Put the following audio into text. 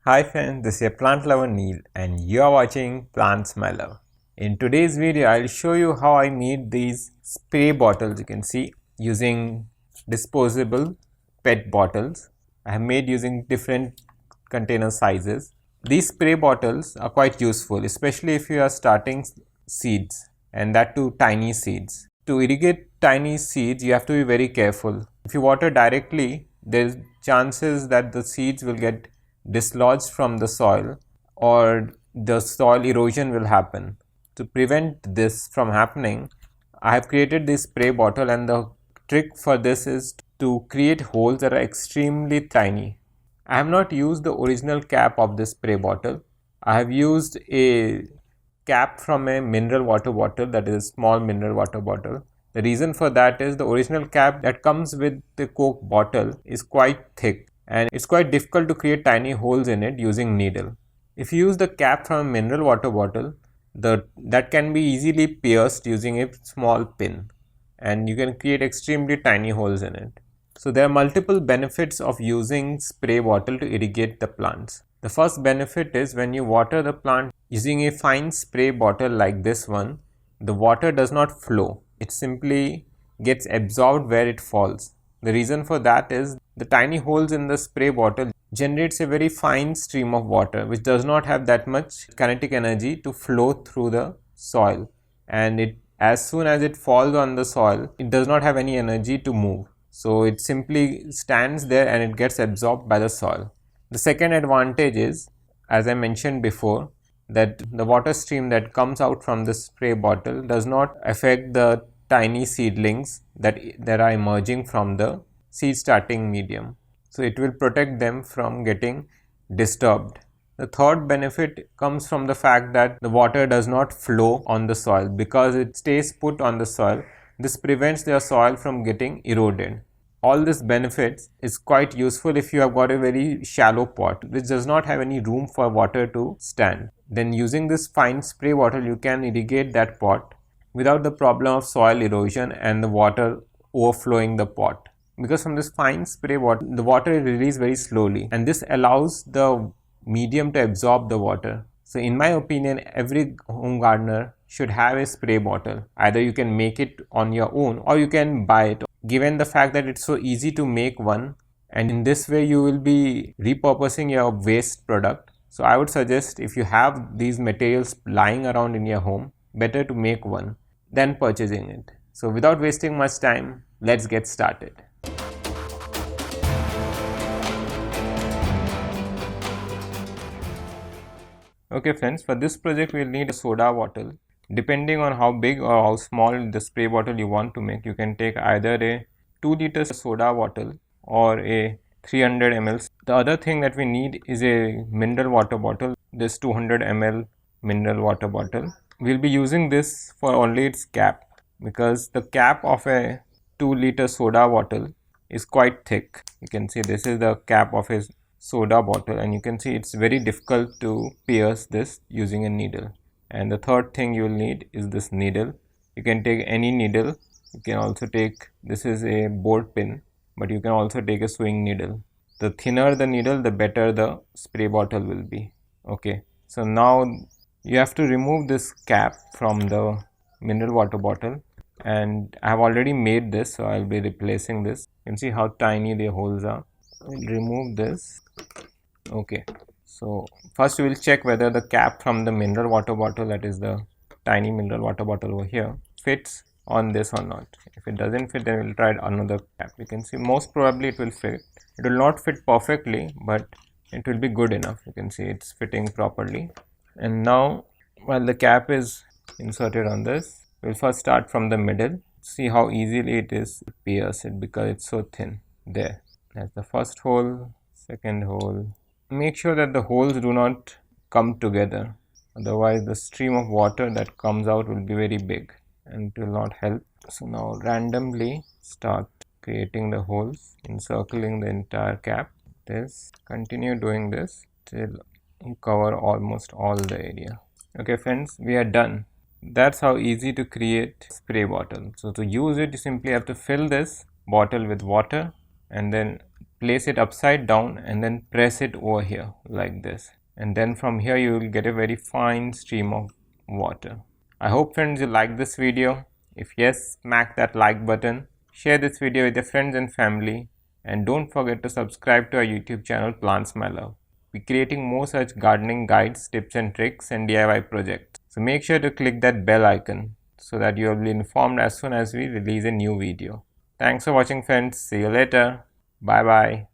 Hi friends, this is your plant lover Neil and you are watching Plants My Love. In today's video, I'll show you how I made these spray bottles. You can see using disposable PET bottles. I have made using different container sizes. These spray bottles are quite useful, especially if you are starting seeds, and that too tiny seeds. To irrigate tiny seeds, you have to be very careful. If you water directly, there's chances that the seeds will get dislodged from the soil or the soil erosion will happen. To prevent this from happening, I have created this spray bottle, and the trick for this is to create holes that are extremely tiny. I have not used the original cap of this spray bottle. I have used a cap from a mineral water bottle, that is a small mineral water bottle. The reason for that is the original cap that comes with the Coke bottle is quite thick and it's quite difficult to create tiny holes in it using needle. If you use the cap from a mineral water bottle, that can be easily pierced using a small pin and you can create extremely tiny holes in it. So there are multiple benefits of using spray bottle to irrigate the plants. The first benefit is when you water the plant using a fine spray bottle like this one, the water does not flow. It simply gets absorbed where it falls. The reason for that is the tiny holes in the spray bottle generates a very fine stream of water which does not have that much kinetic energy to flow through the soil, and as soon as it falls on the soil, it does not have any energy to move. So it simply stands there and it gets absorbed by the soil. The second advantage is, as I mentioned before, that the water stream that comes out from the spray bottle does not affect the tiny seedlings that are emerging from the seed starting medium. So it will protect them from getting disturbed. The third benefit comes from the fact that the water does not flow on the soil because it stays put on the soil. This prevents the soil from getting eroded. All these benefits is quite useful if you have got a very shallow pot which does not have any room for water to stand. Then using this fine spray bottle, you can irrigate that pot without the problem of soil erosion and the water overflowing the pot. Because from this fine spray bottle, the water is released very slowly and this allows the medium to absorb the water. So in my opinion, every home gardener should have a spray bottle. Either you can make it on your own or you can buy it. Given the fact that it's so easy to make one, and in this way you will be repurposing your waste product. So I would suggest, if you have these materials lying around in your home, better to make one than purchasing it. So without wasting much time, let's get started. Okay friends, for this project we will need a soda bottle. Depending on how big or how small the spray bottle you want to make, you can take either a 2-liter soda bottle or a 300 ml. The other thing that we need is a mineral water bottle, this 200 ml mineral water bottle. We will be using this for only its cap because the cap of a 2-liter soda bottle is quite thick. You can see this is the cap of a soda bottle and you can see it's very difficult to pierce this using a needle. And the third thing you will need is this needle. You can take any needle. You can also take, this is a board pin, but you can also take a sewing needle. The thinner the needle, the better the spray bottle will be. Okay, so now you have to remove this cap from the mineral water bottle, and I have already made this, so I will be replacing this. You can see how tiny the holes are. We'll remove this. Okay, so first we will check whether the cap from the mineral water bottle, that is the tiny mineral water bottle over here, fits on this or not. If it doesn't fit, then we'll try another cap. You can see most probably it will fit. It will not fit perfectly, but it will be good enough. You can see it's fitting properly. And now, while the cap is inserted on this, we'll first start from the middle. See how easily it is to pierce it because it's so thin. There, that's the first hole, second hole. Make sure that the holes do not come together, otherwise the stream of water that comes out will be very big and it will not help. So now randomly start creating the holes, encircling the entire cap. Continue doing this till you cover almost all the area. Okay friends, we are done. That's how easy to create spray bottle. So to use it, you simply have to fill this bottle with water and then place it upside down and then press it over here like this, and then from here you will get a very fine stream of water. I hope friends you like this video. If yes, smack that like button, share this video with your friends and family, and don't forget to subscribe to our YouTube channel Plants My Love. We're creating more such gardening guides, tips and tricks and DIY projects. So make sure to click that bell icon so that you will be informed as soon as we release a new video. Thanks for watching friends. See you later. Bye bye.